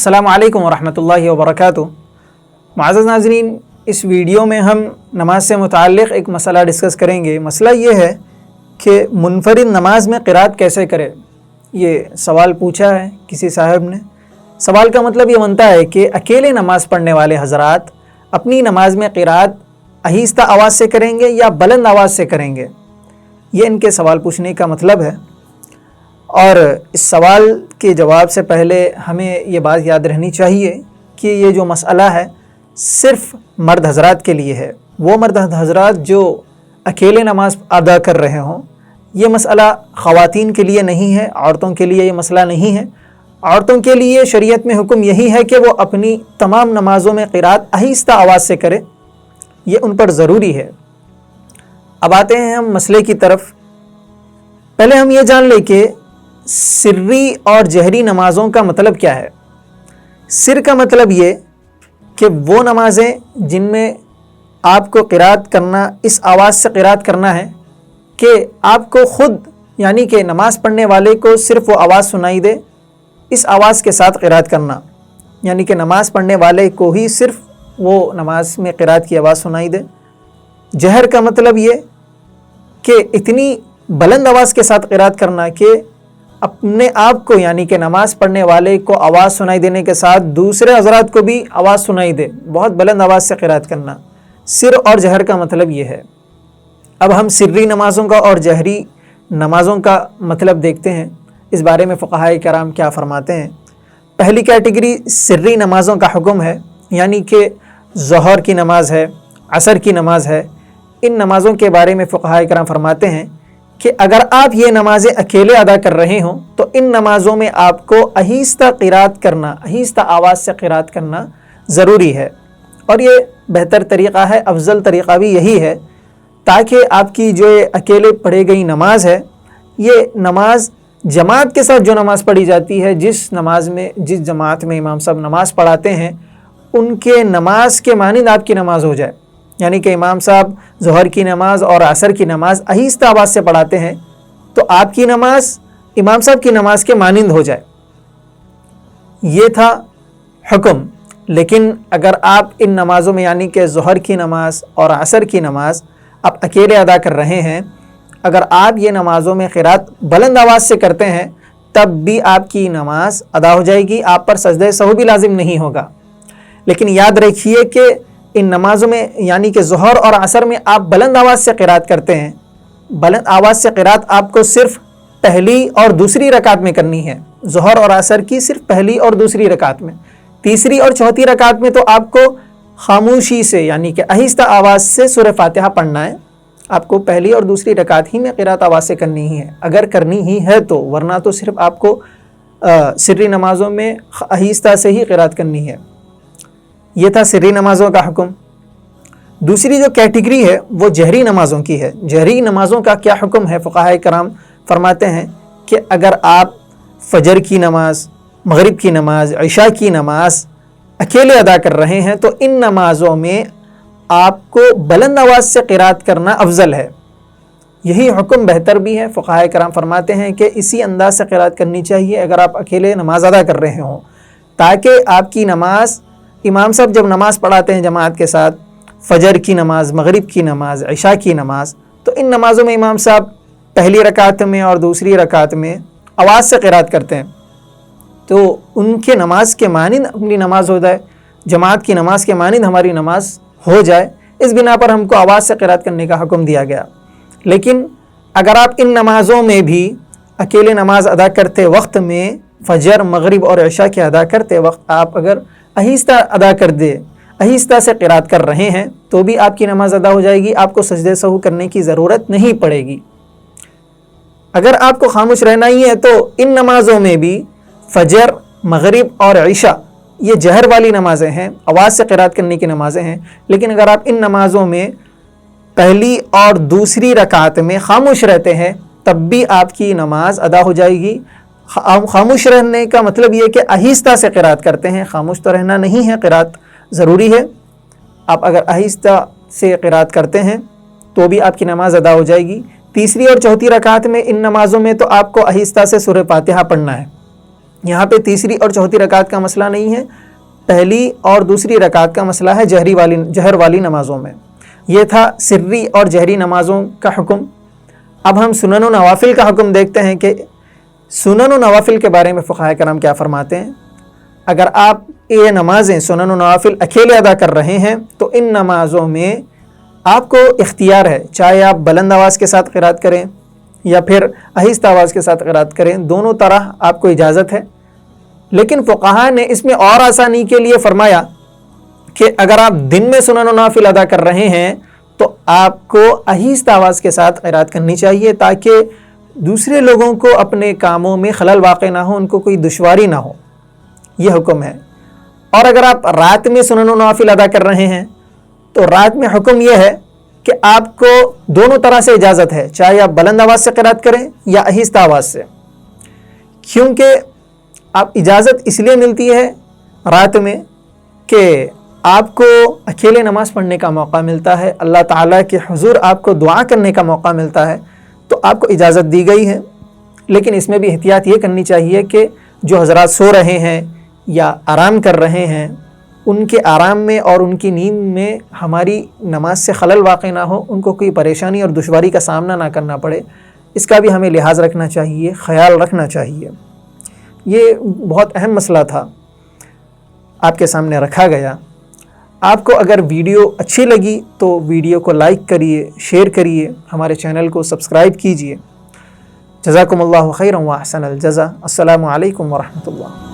السلام علیکم ورحمۃ اللہ وبرکاتہ۔ معزز ناظرین، اس ویڈیو میں ہم نماز سے متعلق ایک مسئلہ ڈسکس کریں گے۔ مسئلہ یہ ہے کہ منفرد نماز میں قرات کیسے کرے۔ یہ سوال پوچھا ہے کسی صاحب نے۔ سوال کا مطلب یہ بنتا ہے کہ اکیلے نماز پڑھنے والے حضرات اپنی نماز میں قرات آہستہ آواز سے کریں گے یا بلند آواز سے کریں گے، یہ ان کے سوال پوچھنے کا مطلب ہے۔ اور اس سوال کے جواب سے پہلے ہمیں یہ بات یاد رہنی چاہیے کہ یہ جو مسئلہ ہے صرف مرد حضرات کے لیے ہے۔ وہ مرد حضرات جو اکیلے نماز ادا کر رہے ہوں، یہ مسئلہ خواتین کے لیے نہیں ہے، عورتوں کے لیے یہ مسئلہ نہیں ہے۔ عورتوں کے لیے شریعت میں حکم یہی ہے کہ وہ اپنی تمام نمازوں میں قرات آہستہ آواز سے کرے، یہ ان پر ضروری ہے۔ اب آتے ہیں ہم مسئلے کی طرف۔ پہلے ہم یہ جان لیں کہ سری اور جہری نمازوں کا مطلب کیا ہے۔ سر کا مطلب یہ کہ وہ نمازیں جن میں آپ کو قرات کرنا اس آواز سے قرات کرنا ہے کہ آپ کو خود یعنی کہ نماز پڑھنے والے کو صرف وہ آواز سنائی دے، اس آواز کے ساتھ قرات کرنا، یعنی کہ نماز پڑھنے والے کو ہی صرف وہ نماز میں قرات کی آواز سنائی دے۔ جہر کا مطلب یہ کہ اتنی بلند آواز کے ساتھ قرات کرنا کہ اپنے آپ کو یعنی کہ نماز پڑھنے والے کو آواز سنائی دینے کے ساتھ دوسرے حضرات کو بھی آواز سنائی دے، بہت بلند آواز سے قرات کرنا۔ سر اور جہر کا مطلب یہ ہے۔ اب ہم سری نمازوں کا اور جہری نمازوں کا مطلب دیکھتے ہیں، اس بارے میں فقہائے کرام کیا فرماتے ہیں۔ پہلی کیٹیگری سری نمازوں کا حکم ہے، یعنی کہ ظہر کی نماز ہے، عصر کی نماز ہے۔ ان نمازوں کے بارے میں فقہائے کرام فرماتے ہیں کہ اگر آپ یہ نمازیں اکیلے ادا کر رہے ہوں تو ان نمازوں میں آپ کو آہستہ قرات کرنا، آہستہ آواز سے قرات کرنا ضروری ہے، اور یہ بہتر طریقہ ہے، افضل طریقہ بھی یہی ہے، تاکہ آپ کی جو اکیلے پڑھی گئی نماز ہے، یہ نماز جماعت کے ساتھ جو نماز پڑھی جاتی ہے، جس جماعت میں امام صاحب نماز پڑھاتے ہیں، ان کے نماز کے مانند آپ کی نماز ہو جائے، یعنی کہ امام صاحب ظہر کی نماز اور عصر کی نماز آہستہ آواز سے پڑھاتے ہیں تو آپ کی نماز امام صاحب کی نماز کے مانند ہو جائے۔ یہ تھا حکم۔ لیکن اگر آپ ان نمازوں میں یعنی کہ ظہر کی نماز اور عصر کی نماز آپ اکیلے ادا کر رہے ہیں، اگر آپ یہ نمازوں میں قرات بلند آواز سے کرتے ہیں تب بھی آپ کی نماز ادا ہو جائے گی، آپ پر سجدہ سہو بھی لازم نہیں ہوگا۔ لیکن یاد رکھیے کہ ان نمازوں میں یعنی کہ ظہر اور عصر میں آپ بلند آواز سے قرات کرتے ہیں، بلند آواز سے قرات آپ کو صرف پہلی اور دوسری رکعت میں کرنی ہے، ظہر اور عصر کی صرف پہلی اور دوسری رکعت میں۔ تیسری اور چوتھی رکعت میں تو آپ کو خاموشی سے یعنی کہ آہستہ آواز سے سورہ فاتحہ پڑھنا ہے، آپ کو پہلی اور دوسری رکعت ہی میں قرات آواز سے کرنی ہی ہے، اگر کرنی ہی ہے تو، ورنہ تو صرف آپ کو سری نمازوں میں آہستہ سے ہی قرات کرنی ہے۔ یہ تھا سری نمازوں کا حکم۔ دوسری جو کیٹیگری ہے وہ جہری نمازوں کی ہے۔ جہری نمازوں کا کیا حکم ہے؟ فقہائے کرام فرماتے ہیں کہ اگر آپ فجر کی نماز، مغرب کی نماز، عشاء کی نماز اکیلے ادا کر رہے ہیں تو ان نمازوں میں آپ کو بلند آواز سے قرات کرنا افضل ہے۔ یہی حکم بہتر بھی ہے۔ فقہائے کرام فرماتے ہیں کہ اسی انداز سے قرات کرنی چاہیے اگر آپ اکیلے نماز ادا کر رہے ہوں، تاکہ آپ کی نماز امام صاحب جب نماز پڑھاتے ہیں جماعت کے ساتھ، فجر کی نماز، مغرب کی نماز، عشاء کی نماز، تو ان نمازوں میں امام صاحب پہلی رکعت میں اور دوسری رکعت میں آواز سے قرات کرتے ہیں، تو ان کے نماز کے مانند اپنی نماز ہو جائے، جماعت کی نماز کے مانند ہماری نماز ہو جائے، اس بنا پر ہم کو آواز سے قرات کرنے کا حکم دیا گیا۔ لیکن اگر آپ ان نمازوں میں بھی اکیلے نماز ادا کرتے وقت میں فجر، مغرب اور عشاء کے ادا کرتے وقت آپ اگر آہستہ ادا کر دے، آہستہ سے قرات کر رہے ہیں تو بھی آپ کی نماز ادا ہو جائے گی، آپ کو سجدہ سہو کرنے کی ضرورت نہیں پڑے گی۔ اگر آپ کو خاموش رہنا ہی ہے تو ان نمازوں میں بھی فجر، مغرب اور عشاء یہ جہر والی نمازیں ہیں، آواز سے قرات کرنے کی نمازیں ہیں، لیکن اگر آپ ان نمازوں میں پہلی اور دوسری رکعت میں خاموش رہتے ہیں تب بھی آپ کی نماز ادا ہو جائے گی۔ خاموش رہنے کا مطلب یہ کہ آہستہ سے قرات کرتے ہیں، خاموش تو رہنا نہیں ہے، قرات ضروری ہے۔ آپ اگر آہستہ سے قرات کرتے ہیں تو بھی آپ کی نماز ادا ہو جائے گی۔ تیسری اور چوتھی رکعت میں ان نمازوں میں تو آپ کو آہستہ سے سورہ فاتحہ پڑھنا ہے، یہاں پہ تیسری اور چوتھی رکعت کا مسئلہ نہیں ہے، پہلی اور دوسری رکعت کا مسئلہ ہے جہر والی نمازوں میں۔ یہ تھا سری اور جہری نمازوں کا حکم۔ اب ہم سنن و نوافل کا حکم دیکھتے ہیں کہ سنن و نوافل کے بارے میں فقہاء کرام کیا فرماتے ہیں۔ اگر آپ یہ نمازیں سنن و نوافل اکیلے ادا کر رہے ہیں تو ان نمازوں میں آپ کو اختیار ہے، چاہے آپ بلند آواز کے ساتھ قرات کریں یا پھر آہستہ آواز کے ساتھ قرات کریں، دونوں طرح آپ کو اجازت ہے۔ لیکن فقہاء نے اس میں اور آسانی کے لیے فرمایا کہ اگر آپ دن میں سنن و نوافل ادا کر رہے ہیں تو آپ کو آہستہ آواز کے ساتھ قرات کرنی چاہیے تاکہ دوسرے لوگوں کو اپنے کاموں میں خلل واقع نہ ہو، ان کو کوئی دشواری نہ ہو، یہ حکم ہے۔ اور اگر آپ رات میں سنن و نوافل ادا کر رہے ہیں تو رات میں حکم یہ ہے کہ آپ کو دونوں طرح سے اجازت ہے، چاہے آپ بلند آواز سے قرات کریں یا آہستہ آواز سے، کیونکہ آپ اجازت اس لیے ملتی ہے رات میں کہ آپ کو اکیلے نماز پڑھنے کا موقع ملتا ہے، اللہ تعالیٰ کے حضور آپ کو دعا کرنے کا موقع ملتا ہے، تو آپ کو اجازت دی گئی ہے۔ لیکن اس میں بھی احتیاط یہ کرنی چاہیے کہ جو حضرات سو رہے ہیں یا آرام کر رہے ہیں، ان کے آرام میں اور ان کی نیند میں ہماری نماز سے خلل واقع نہ ہو، ان کو کوئی پریشانی اور دشواری کا سامنا نہ کرنا پڑے، اس کا بھی ہمیں لحاظ رکھنا چاہیے، خیال رکھنا چاہیے۔ یہ بہت اہم مسئلہ تھا، آپ کے سامنے رکھا گیا۔ آپ کو اگر ویڈیو اچھی لگی تو ویڈیو کو لائک کریے، شیئر کریے، ہمارے چینل کو سبسکرائب کیجیے۔ جزاکم اللہ خیرا و احسن الجزا۔ السلام علیکم ورحمۃ اللہ۔